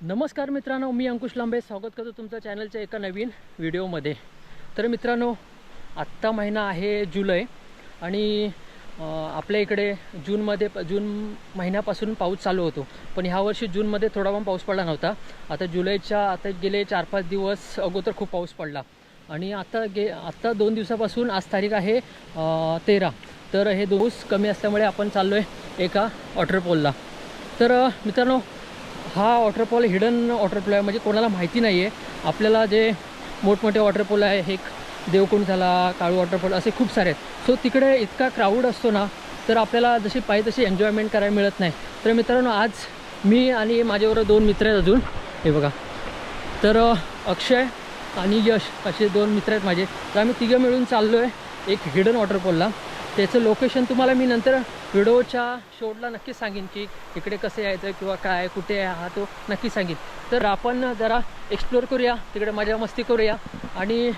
नमस्कार मित्रांनो, मी अंकुश लांबे स्वागत करतो तुमच्या चॅनलच्या एका नवीन व्हिडिओमध्ये। तर मित्रांनो, आत्ता महिना आहे जुलै आणि आपल्या इकडे जून महिन्यापासून पाऊस चालू होतो, पण ह्या वर्षी जूनमध्ये थोडा पण पाऊस पडला नव्हता। आता जुलैच्या गेले 4-5 दिवस अगोदर खूप पाऊस पडला आणि आता 2 दिवसापासून आज तारीख आहे 13। तर हे दिवस कमी असल्यामुळे आपण चाललो आहे एका वॉटरफॉलला। तर मित्रांनो, हा वॉटरफॉल हिडन वॉटरफॉल आहे, म्हणजे कोणाला माहिती नाही आहे। आपल्याला जे मोठमोठे वॉटरफॉल आहे, हे देवकुंड झाला, काळू वॉटरफॉल, असे खूप सारे आहेत। सो तिकडे इतका क्राऊड असतो ना, तर आपल्याला जशी पाहिजे तशी एन्जॉयमेंट करायला मिळत नाही। तर मित्रांनो, आज मी आणि माझ्याबरोबर 2 मित्र आहेत अजून, हे बघा। तर अक्षय आणि यश असे 2 मित्र आहेत माझे। तर आम्ही तिघं मिळून चाललो आहे एक हिडन वॉटरफॉलला। त्याचं लोकेशन तुम्हाला मी नंतर व्हिडिओच्या शेवटला नक्की सांगेन की इकडे कसं यायचं किंवा काय कुठे आहे हा तो नक्की सांगेन। तर आपण जरा एक्सप्लोअर करूया, तिकडे मजा मस्ती करूया। आणि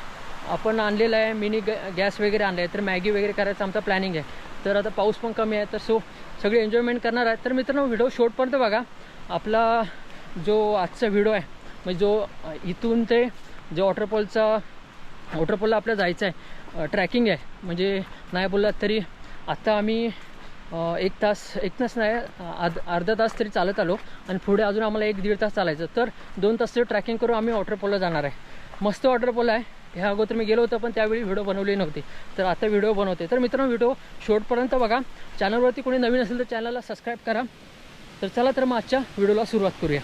आपण आणलेलं आहे मिनी गॅस वगैरे आणलं आहे, तर मॅगी वगैरे करायचं आमचा प्लॅनिंग आहे। तर आता पाऊस पण कमी आहे, तर सगळे एन्जॉयमेंट करणार आहे। तर मित्रांनो, व्हिडिओ शेवटपर्यंत बघा। आपला जो आजचा व्हिडिओ आहे, म्हणजे जो इथून ते जो वॉटरफॉलला आपल्याला जायचं आहे, ट्रॅकिंग आहे, म्हणजे नाही बोललात तरी आत्ता आम्ही 1 तास नाही, अर्धा तास तरी चालत आलो आणि पुढे अजून आम्हाला 1-1.5 तास चालायचं। तर 2 तास तरी ट्रॅकिंग करून आम्ही वॉटरफॉलला जाणार आहे। मस्त वॉटरफॉल आहे। ह्या अगोदर मी गेलो होतो, पण त्यावेळी व्हिडिओ बनवली नव्हती, तर आता व्हिडिओ बनवते। तर मित्रांनो, व्हिडिओ शेवटपर्यंत बघा। चॅनलवरती कोणी नवीन असेल तर चॅनलला सबस्क्राईब करा। तर चला, तर मग आजच्या व्हिडिओला सुरुवात करूया।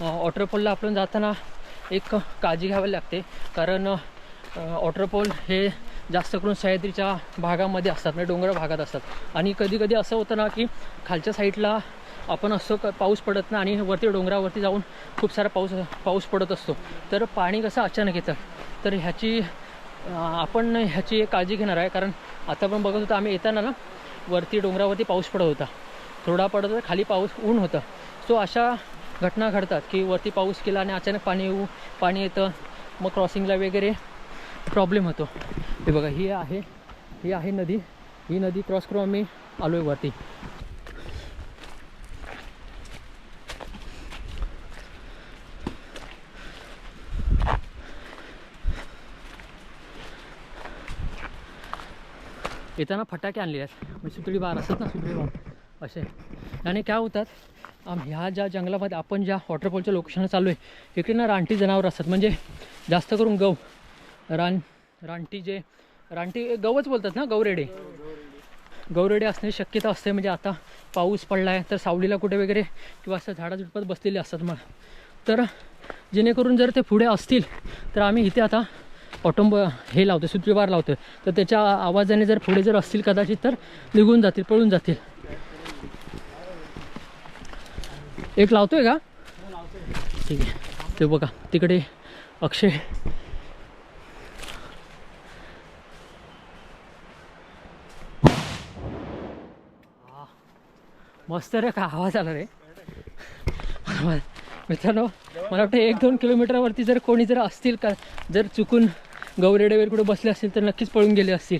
वॉटरफॉलला आपण जाताना एक काळजी घ्यावी लागते, कारण वॉटरफॉल हे जास्त करून सह्याद्रीच्या भागामध्ये असतात, म्हणजे डोंगर भागात असतात। आणि कधी असं होतं ना की खालच्या साईडला आपण असं पाऊस पडत नाही आणि वरती डोंगरावरती जाऊन खूप सारा पाऊस पडत असतो, तर पाणी कसं अचानक येतं। तर आपण ह्याची एक काळजी घेणार आहे, कारण आता पण बघत होतं आम्ही येताना ना, वरती डोंगरावरती पाऊस पडत होता, थोडा पडत होता, खाली ऊन होतं। सो अशा घटना घडतात की वरती पाऊस केला आणि अचानक पाणी येतं, मग क्रॉसिंगला वगैरे प्रॉब्लेम होतो। हे बघा, ही आहे नदी। ही नदी क्रॉस करून आम्ही आलो आहे वरती। येताना फटाके आणले आहेत, म्हणजे सुतळी बार असतात ना, सुतळी बार असे। आणि काय होतात, ह्या ज्या जंगलामध्ये आपण ज्या वॉटरफॉलच्या लोकेशनला चाललो आहे, इकडे ना रानटी जनावर असतात, म्हणजे जास्त करून रानटी गवच बोलतात ना, गौरेडे असण्याची शक्यता असते। म्हणजे आता पाऊस पडला आहे तर सावलीला कुठे वगैरे किंवा असं झाडाझुडपात बसलेले असतात। मग तर जेणेकरून जर ते पुढे असतील तर आम्ही इथे आता हे लावतो, सुतळी बार लावतो। तर त्याच्या आवाजाने जर पुढे जर असतील कदाचित तर निघून जातील, पळून जातील। एक लावतोय का? ठीक आहे। ते बघा, तिकडे अक्षय मस्त रे, का आवाज आला रे मित्रांनो। मला वाटतं 1-2 किलोमीटरवरती जर कोणी जर असतील का, जर चुकून गौरेडे वगैरे कुठे बसले असतील तर नक्कीच पळून गेले असतील।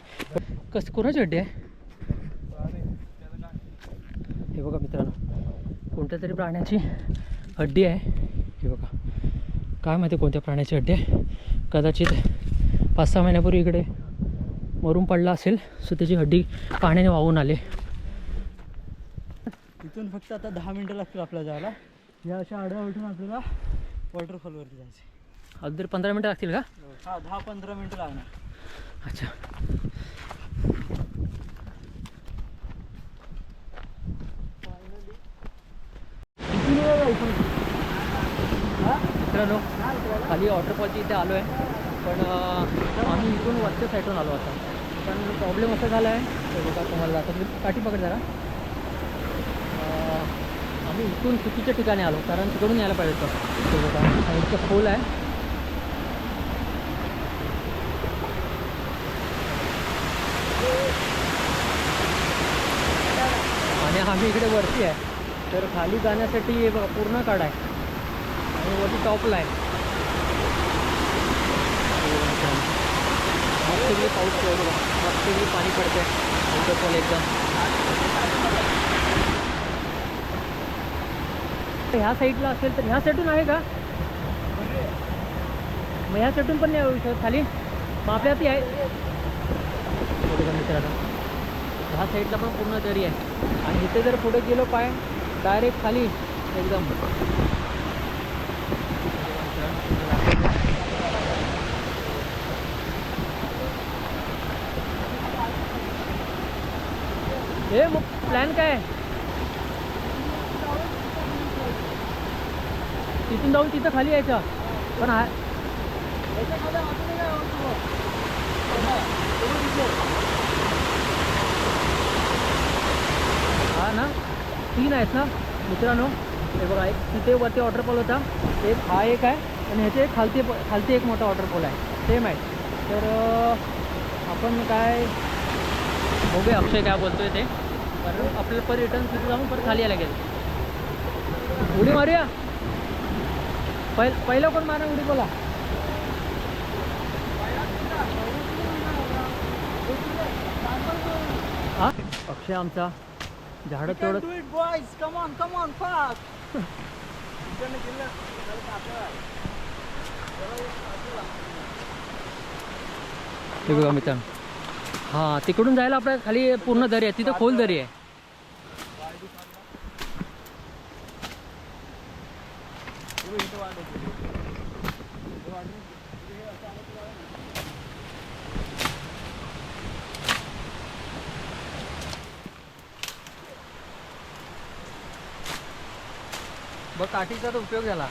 कोणाची हड्डी आहे? हे बघा मित्रांनो, कोणत्या तरी प्राण्याची हड्डी आहे। हे बघा, काय माहिती कोणत्या प्राण्याची हड्डी आहे। कदाचित 5-6 महिन्यापूर्वी इकडे मरून पडला असेल, सो त्याची हड्डी पाण्याने वाहून आले। इथून फक्त आता 10 मिनटं लागतील आपल्याला जायला। या अशा आडव्या उलटून आपल्याला वॉटरफॉलवरती जायचं। अगदी 15 मिनटं लागतील का? हा, 10-15 मिनटं लागणार। अच्छा। मित्रांनो, खाली वॉटरफॉलची इथे आलो आहे, पण आम्ही इथून वरच्या साईडून आलो आता। पण प्रॉब्लेम असा झाला आहे, ते बघा तुम्हाला जातात, काठी पकड जरा। आम्ही इथून चुकीच्या ठिकाणी आलो, कारण तिकडून यायला पाहिजे होतं। ते बघा, साईडचं खोल आहे आणि आम्ही इकडे वरती आहे। तर खाली जाण्यासाठी हे बघा पूर्ण काढ आहे आणि वरती टॉपला आहे। मस्तपैकी पाऊस आहे बघा, मस्तपैकी पाणी पडतंय वॉटरफॉल एकदम. ह्या साईडला असेल तर ह्या साईडून आहे का? मग ह्या साईडून पण नाही येऊ शकत खाली, मग आपल्या ती आहे बघा मित्रांनो. ह्या साईडला पण पूर्ण दरी आहे आणि इथे जर पुढे गेलो पाय डायरेक्ट खाली एकदम. हे मग प्लॅन काय आहे? तिथून जाऊन तिथं खाली यायचं पण आहे हा ना, 3 आहेत ना मित्रांनो. हे बघा, एक तिथे वरती वॉटरफॉल होता, एक हा एक आहे आणि ह्याचे खालती एक मोठा वॉटरफॉल आहे, सेम आहे. तर आपण काय बघूया अक्षय काय बोलतोय ते, कारण आपल्याला पर रिटर्न तिथे जाऊन परत खाली यायला लागेल. उडी मारूया. पहिलं कोण मारा उडी बोला? हा अक्षय आमचा झाडं तोडत. ते बघा मित्रांनो, हां तिकडून जायला आपल्या खाली पूर्ण दरी आहे, तिथं खोल दरी आहे. बघ काठीचा तर उपयोग झाला.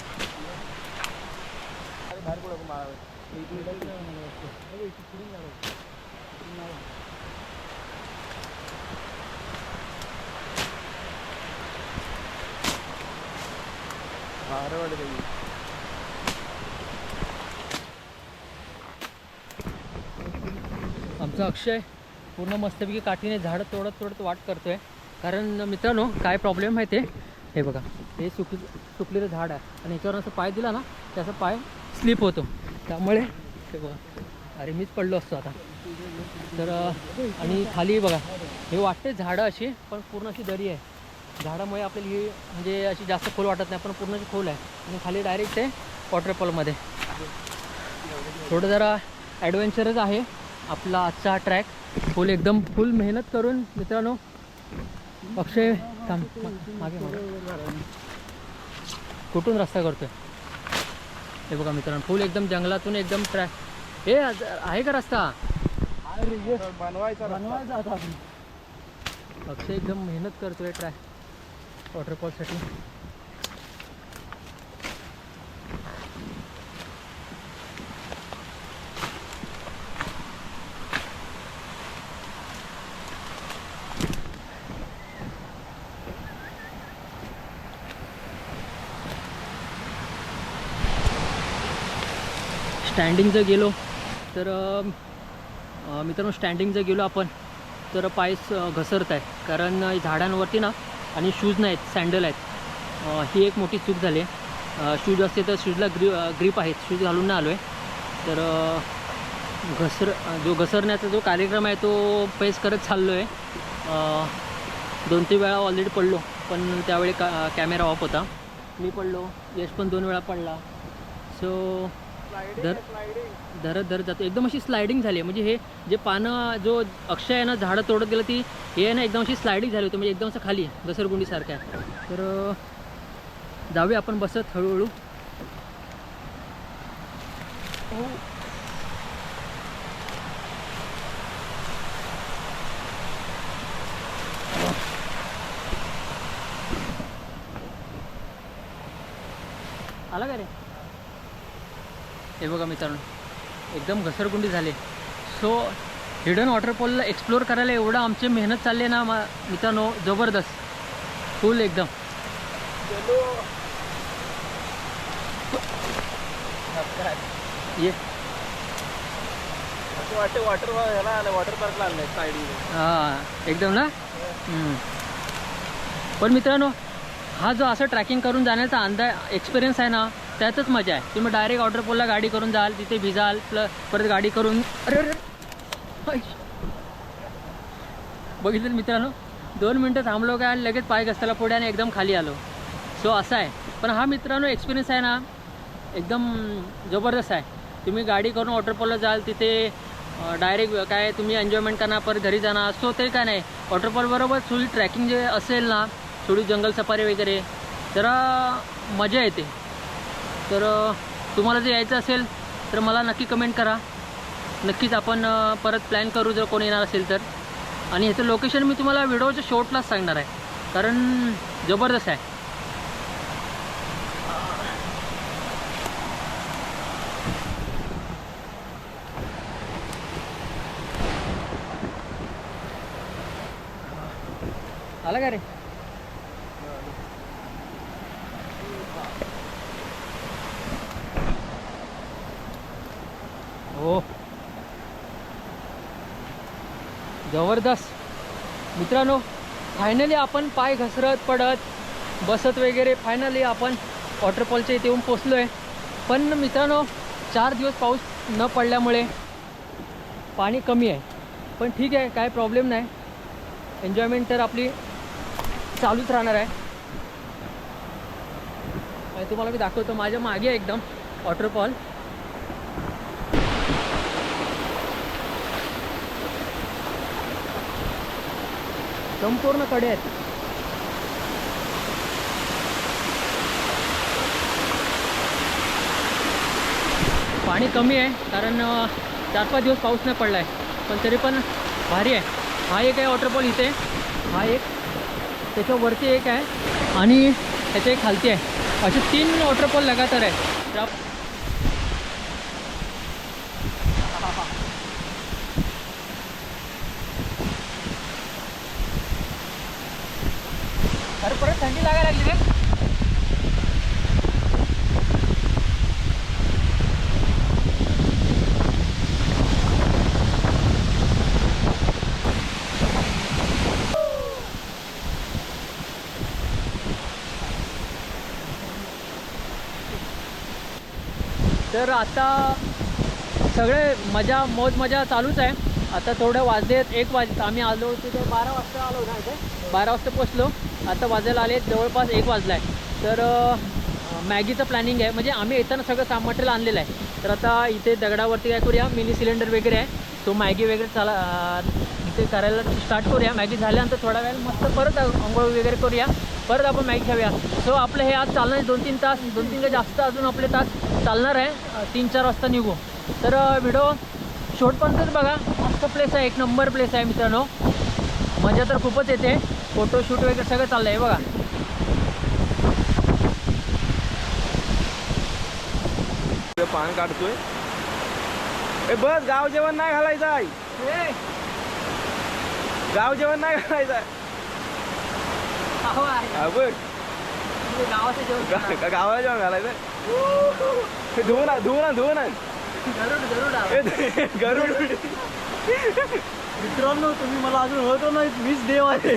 आमचा अक्षय पूर्ण मस्तपैकी काठीने झाडं तोडत वाट करतोय. कारण मित्रांनो काय प्रॉब्लेम आहे ते, हे बघा हे सुकलेलं झाड आहे आणि ह्याच्यावर असं पाय दिला ना त्याचा पाय स्लिप होतो, त्यामुळे हे बघा अरे मीच पडलो असतो आता तर. आणि खाली बघा हे वाटते झाडं अशी पण पूर्ण अशी दरी आहे. झाडामुळे आपल्याला ही म्हणजे अशी जास्त खोल वाटत नाही पण पूर्ण अशी खोल आहे आणि खाली डायरेक्ट ते वॉटरफॉलमध्ये. थोडं जरा ॲडव्हेंचरच आहे आपला आजचा हा ट्रॅक. एकदम फुल मेहनत करून मित्रांनो अक्षय मागे कुठून रस्ता करतोय हे बघा मित्रांनो. फुल एकदम जंगलातून एकदम ट्रॅक. हे आहे का रस्ता? बनवायचा आता. अक्षय एकदम मेहनत करतोय ट्रॅक वॉटरफॉलसाठी. स्टँडिंग जर गेलो तर मित्रांनो स्टँडिंग जर गेलो आपण तर पाय घसरत आहे कारण झाडांवरती ना आणि शूज नाहीत, सँडल आहेत. ही एक मोठी चूक झाली आहे. शूज असते तर शूजला ग्रीप आहेत, शूज घालून नाही आलो आहे तर घसरण्याचा जो कार्यक्रम आहे तो फेस करत चाललो आहे. 2-3 वेळा ऑलरेडी पडलो पण त्यावेळी कॅमेरा ऑफ होता. मी पडलो, यश पण 2 वेळा पडला. सो धरत जातो एकदम अशी स्लायडिंग झाली. म्हणजे हे जे पानं जो अक्षय आहे ना झाडं तोडत गेलं ती हे आहे ना एकदम अशी स्लायडिंग झाली होती, म्हणजे एकदम असं खाली घसरगुंडीसारख्या. तर जाऊया आपण बसत हळूहळू. आला का रे? हे बघा मित्रांनो एकदम घसरगुंडी झाली. सो हिडन वॉटरफॉलला एक्सप्लोअर करायला एवढं आमची मेहनत चालली आहे ना मित्रांनो, जबरदस्त फुल एकदम. ये वॉटर पार्कला आलं हां एकदम ना. पण मित्रांनो हा जो असं ट्रॅकिंग करून जाण्याचा एक्सपिरियन्स आहे ना त्यातच मजा आहे. तुम्ही डायरेक्ट वॉटरफॉलला गाडी करून जाल, तिथे भिजाल, परत गाडी करून अरे बघितलं मित्रांनो, 2 मिनटं थांबलो काय आणि लगेच पाय घसरला पुढे आणि एकदम खाली आलो. सो असं आहे. पण हा मित्रांनो एक्सपिरियन्स आहे ना एकदम जबरदस्त आहे. तुम्ही गाडी करून वॉटरफॉलला जाल तिथे डायरेक्ट काय तुम्ही एन्जॉयमेंट करणार, परत घरी जाणार. सो ते काय नाही, वॉटरफॉलबरोबर थोडी ट्रॅकिंग जे असेल ना, थोडी जंगल सफारी वगैरे जरा मजा येते. तर तुम्हाला जर यायचं असेल तर मला नक्की कमेंट करा. नक्कीच आपण परत प्लॅन करू जर कोणी येणार असेल तर. आणि ह्याचं लोकेशन मी तुम्हाला व्हिडिओच्या शॉर्टलाच सांगणार आहे, कारण जबरदस्त आहे. आला का रे? हो जबरदस्त मित्रांनो. फायनली आपण पाय घसरत पडत बसत वगैरे फायनली आपण वॉटरफॉलच्या इथे येऊन पोचलो आहे. पण मित्रांनो 4 दिवस पाऊस न पडल्यामुळे पाणी कमी आहे. पण ठीक आहे, काय प्रॉब्लेम नाही. एन्जॉयमेंट तर आपली चालूच राहणार आहे. आणि तुम्हाला मी दाखवतो माझ्या मागे एकदम वॉटरफॉल. संपूर्ण कडे आहेत. पाणी कमी आहे कारण 4-5 दिवस पाऊस नाही पडला आहे. पण तरी पण भारी आहे. हा एक आहे वॉटरफॉल इथे, हा एक, त्याच्यावरती एक आहे आणि त्याच्या एक खालती आहे. असे 3 वॉटरफॉल लगातार आहे. अरे परत थंडी लागायला लागली रे. तर आता सगळे मजा मोज मजा चालूच आहे. आता थोडं वाजलेत 1 वाजता. आम्ही आलो तिथे 12 वाजता आलो ना, इथे 12 वाजता पोचलो. आता वाजायला आले जवळपास 1 वाजला आहे. तर मॅगीचं प्लॅनिंग आहे. म्हणजे आम्ही येताना सगळं सामान मटेरियल आणलेलं आहे. तर आता इथे दगडावरती काय करूया, मिनी सिलेंडर वगैरे आहे, तो मॅगी वगैरे इथे करायला स्टार्ट करूया. मॅगी झाल्यानंतर थोडा वेळ मस्त परत आंघोळ वगैरे करूया, परत आपण मॅगी खाऊया. सो आपलं हे आज चालणार 2-3 तास, 2-3 जास्त अजून आपले तास चालणार आहे. 3-4 वाजता निघू. तर व्हिडिओ शेवटपर्यंतच बघा. मस्त प्लेस आहे, 1 नंबर प्लेस आहे मित्रांनो. मजा तर खूपच येते. फोटोशूट वगैरे सगळं चाललं आहे बघा. पान काढतोय. बस गाव जेवण नाही घालायचं आहे. गाव जेवण नाही घालायचं आहे. गावाचं जेवण गावाला जेवण घालायचं. धुवून गरुड. मित्रांनो तुम्ही मला अजून ओळखलं नाही, मीच देव आहे.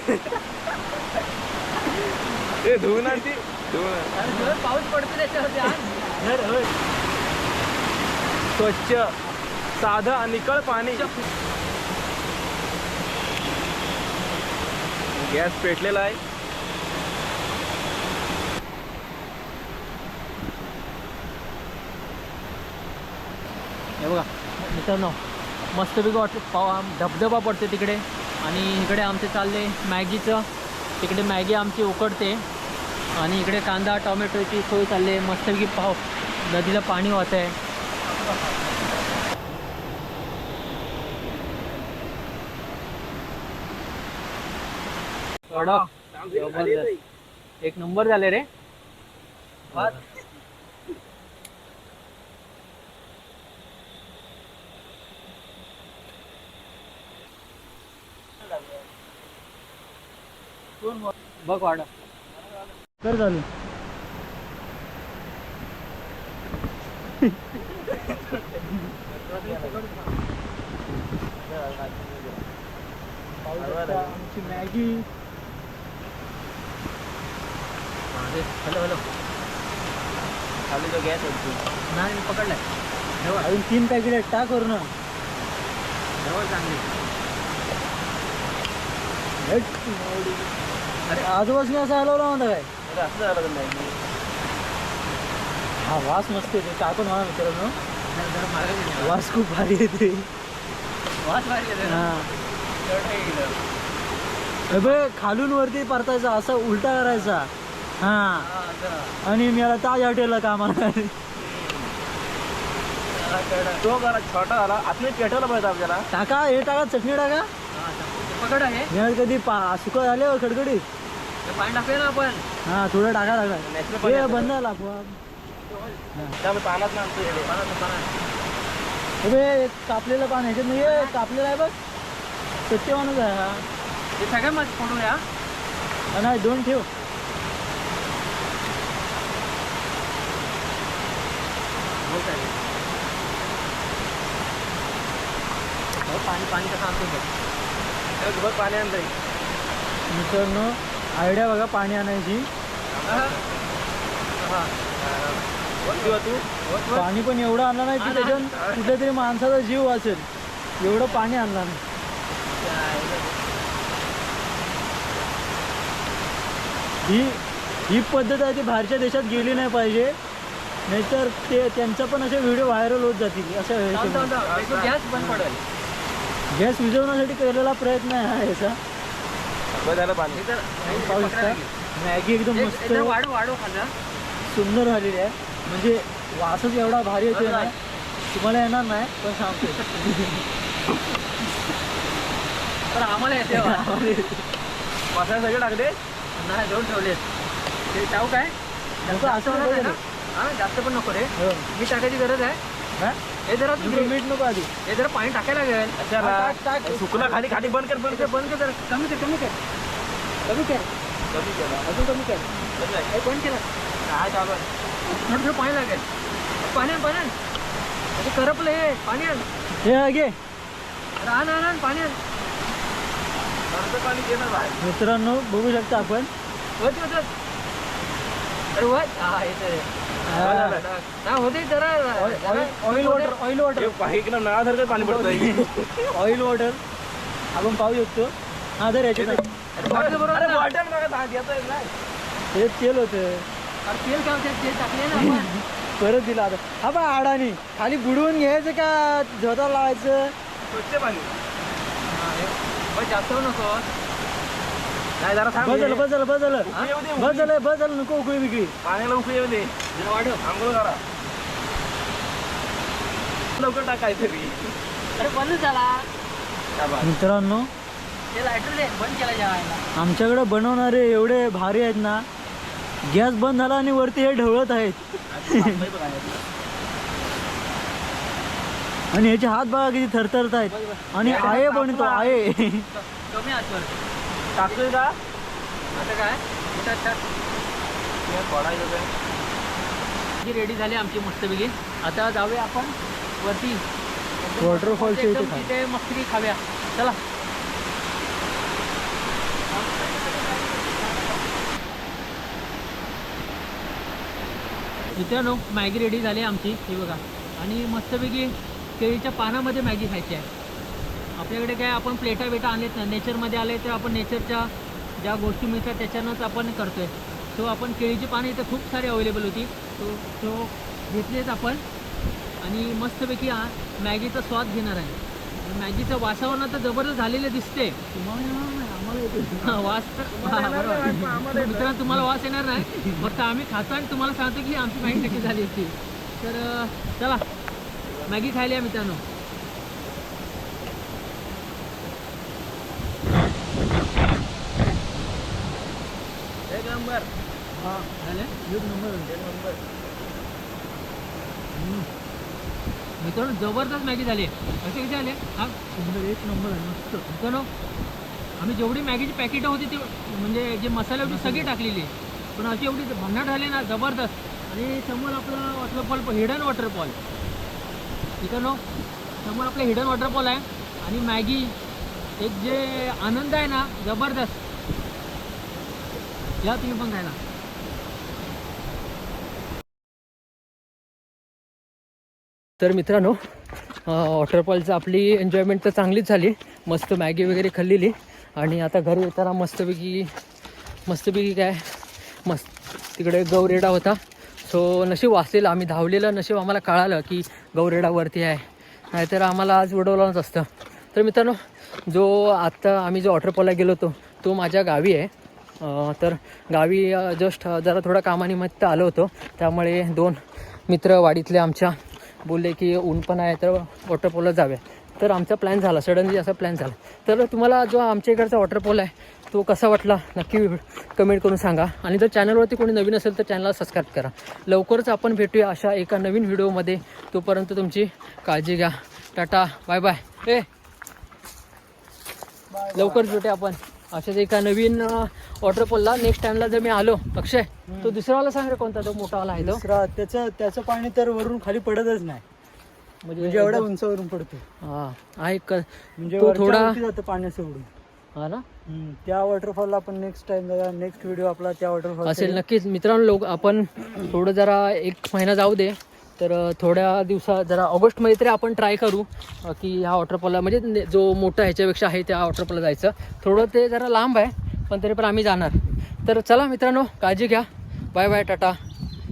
ते धुवून ती धुवून. पाऊस पडतो त्याच्यावरती. स्वच्छ साधं निकळ पाणी. गॅस पेटलेला आहे. हे बघा मित्रांनो, मस्तपैकी धबधबा पडते तिकडे. आणि इकडे आमचे चालले मॅगीचं. तिकडे मॅगी आमची उकडते आणि इकडे कांदा टोमॅटोची सोय चालली. मस्तपैकी नदीला पाणी वाहत आहे. एक नंबर झाले रे. बघ वाडा कर चालू. आमची मॅगी. हॅलो हॅलो खाली जो गॅस होती नाही पकडलाय. अजून 3 पॅकेट आहेत, टाक करू ना. अरे आजूबाजूने असं हलवलं म्हणता काय असं झालं नाही हा वास मस्त येते काय पण म्हणा मित्रांनो वास खूप भारी येते हा अबे खालून वरती परतायचा असा उलटा करायचा हा आणि मी आता ताज हॉटेलला कामाला तो जरा छोटा झाला आतमध्ये पेटवला पाहिजे आपल्याला टाका हे टाका चटणी टाका पकड आहे मी कधी सुकं झाले हो खडखडीत पाणी टाकूया ना आपण हा थोडं टाका टाका Natural हे पाणी बंद झाला आपोआप त्यामुळे पानात ना आमचं अबे कापलेलं पान ह्याच्यात नाही हे कापलेलं आहे बघ सत्य माणूस आहे हा हे सगळ्यात माझे फोटो या नाही दोन ठेव पाणी पाणी कसं आणतो बघ पाणी आणतंय मित्रांनो आयडिया बघा पाणी आणायची तू पाणी पण एवढं आणलं नाही की त्याच्यात कुठल्या तरी माणसाचा जीव वाचेल एवढं पाणी आणलं नाही ही पद्धत आहे ती बाहेरच्या देशात गेली नाही पाहिजे नाहीतर ते त्यांचा पण असे व्हिडिओ व्हायरल होत जातील असं गॅस बंद पडेल गॅस विझवण्यासाठी केलेला प्रयत्न आहे हा याचा बघ झालं पाणी पाहू शकता मॅगी एकदम मस्त वाढू वाढू खाल्ला सुंदर झालेली आहे म्हणजे वासच एवढा भारी येतोय ना तुम्हाला येणार नाही पण सांगतो तर आम्हाला येते मसाले सगळे टाकले नाही दोन ठेवले ते टाऊ काय नको असं आहे नको ना हा जास्त पण नको रे हो. मी टाकायची गरज आहे हा? हे जरा नको, मीठ नको आधी हे जरा पाणी टाकायला लागेल टाक, टाक. सुकला खाली खाली बंद कर बंद कर बंद कर जरा कमी कर कमी कर कमी कर कमी केला अजून कमी कर हे बंद केलं काय चालू आहे? थोडं थोडं पाणी लागेल पाणी आण पाणी आण ते करपलं हे पाणी आण हे घे आण आण आण पाणी आण अर्ध पाणी घे ना बाहेर मित्रांनो बघू शकता आपण होत होत अरे होत हा येते ना होते जरा ऑइल वॉटर हे पाही एकदम नळासारखं पाणी पडतंय ऑइल वॉटर आपण पाहू शकतो हा तर याच्यात बॉटल बरोबर अरे ना. बॉटल बघा येतोय नाही हे तेल होतं अरे तेल काय होतं तेल टाकले ना आपण परत दिला आता हा बा आडानी खाली बुडवून घ्यायचं का झोता लावायचं स्वच्छ पाणी पण जास्त नको नाही जरा थांब बस झालं हे. बस झालं बस झालं उकळी येऊ दे, बस झालं बस झालं नको उकळी बिकळी पाण्याला उकळी येऊ दे जरा वाढव आंघोळ करा लवकर टाक काहीतरी अरे बंद झाला शाबास. मित्रांनो ते लायटर दे बंद केला जेवायला आमच्याकडे बनवणारे एवढे भारी आहेत ना गॅस बंद झाला आणि वरती हे ढवळत आहेत हातपाय पण आहेत. आणि ह्याचे हात बघा किती थरथरत आहेत आणि आहे बनतो आहे कमी आचवर टाकतोय का आता काय पडायचं काय जी रेडी झाली आमची मस्तपैकी आता जाऊया आपण वरती वॉटरफॉलच्या इथे एकदम खा. तिथे मस्ती खाव्या चला मित्रांनो मॅगी रेडी झाली आमची ही बघा आणि मस्तपैकी केळीच्या पानामध्ये मॅगी खायची आहे आपल्याकडे काय आपण प्लेटा बेटा आणलेत ना नेचरमध्ये आले तर आपण नेचरच्या ज्या गोष्टी मिळतात त्याच्यानंच आपण करतोय सो आपण केळीची पानं इथं खूप सारी अवेलेबल होती तो घेतलीच आपण आणि मस्तपैकी मॅगीचा स्वाद घेणार आहे मॅगीचं वासावरण तर जबरदस्त झालेलं दिसते हा, वास बरोबर मित्रांनो तुम्हाला वास येणार नाही फक्त आम्ही खातो आणि तुम्हाला सांगतो की आमची मॅगी कशी झाली असती तर चला मॅगी खायला या मित्रांनो एक नंबर हा झालं एक नंबर एक नंबर मित्रांनो जबरदस्त मॅगी झाली असे कसे आले हा सुंदर एक नंबर आहे मस्त मित्रांनो आम्ही जेवढी मॅगीची पॅकेट होती ती म्हणजे जे मसाले होती सगळी टाकलेली पण अशी एवढी भन्नाट झाली ना जबरदस्त आणि समोर आपलं वॉटरफॉल हिडन वॉटरफॉल मित्रांनो समोर आपलं हिडन वॉटरफॉल आहे आणि मॅगी एक जे आनंद आहे ना जबरदस्त या तुम्ही पण खायला तर मित्रांनो वॉटरफॉलचं आपली एन्जॉयमेंट तर चांगलीच झाली. मस्त मॅगी वगैरे खाल्लेली आणि आता घरी येताना मस्तपैकी काय मस्त तिकडे गौरेडा होता. सो नशीब वाचलेलं, आम्ही धावलेलं नशीब आम्हाला कळालं की गौरेडावरती आहे, नाहीतर आम्हाला आज उडवलंच असतं. तर मित्रांनो, आत्ता आम्ही जो वॉटरफॉलला गेलो होतो तो माझ्या गावी आहे. तर गावी जस्ट जरा थोडा कामानिमित्त आलो होतो, त्यामुळे 2 मित्र वाडीतले आमच्या बोलले की ऊन पण आहे तर वॉटरफॉलला जाऊया. तर आमचा प्लॅन झाला, सडनली असा प्लॅन झाला. तर तुम्हाला जो आमच्या इकडचा वॉटरफॉल आहे तो कसा वाटला नक्की कमेंट करून सांगा. आणि जर चॅनलवरती कोणी नवीन असेल तर चॅनलला सबस्क्राईब करा. लवकरच आपण भेटूया अशा एका नवीन व्हिडिओमध्ये. तोपर्यंत तुमची काळजी घ्या. Tata, bye bye. लवकरच भेटूया आपण अशाच एका नवीन वॉटरफॉलला. नेक्स्ट टाइमला जर मी आलो, अक्षय तो दुसरावाला सांग रे, कोणता तो मोठावाला आहे तो? दुसरा त्याचं पाणी तर वरून खाली पडतच नाही, म्हणजे एवढ्या उंचावरून पडतो. हा आहे म्हणजे तो थोडा जातं पाण्याचं उडून. हा ना, त्या वॉटरफॉलला आपण नेक्स्ट व्हिडिओ आपला त्या वॉटरफॉल असेल नक्कीच. मित्रांनो, आपण थोडं जरा 1 महिना जाऊ दे, तर थोड्या दिवसात जरा ऑगस्टमध्ये तरी आपण ट्राय करू की ह्या वॉटरफॉलला, म्हणजे जो मोठा ह्याच्यापेक्षा आहे त्या वॉटरफॉलला जायचं. थोडं ते जरा लांब आहे पण तरी पण आम्ही जाणार. तर चला मित्रांनो, काळजी घ्या. Bye bye, Tata.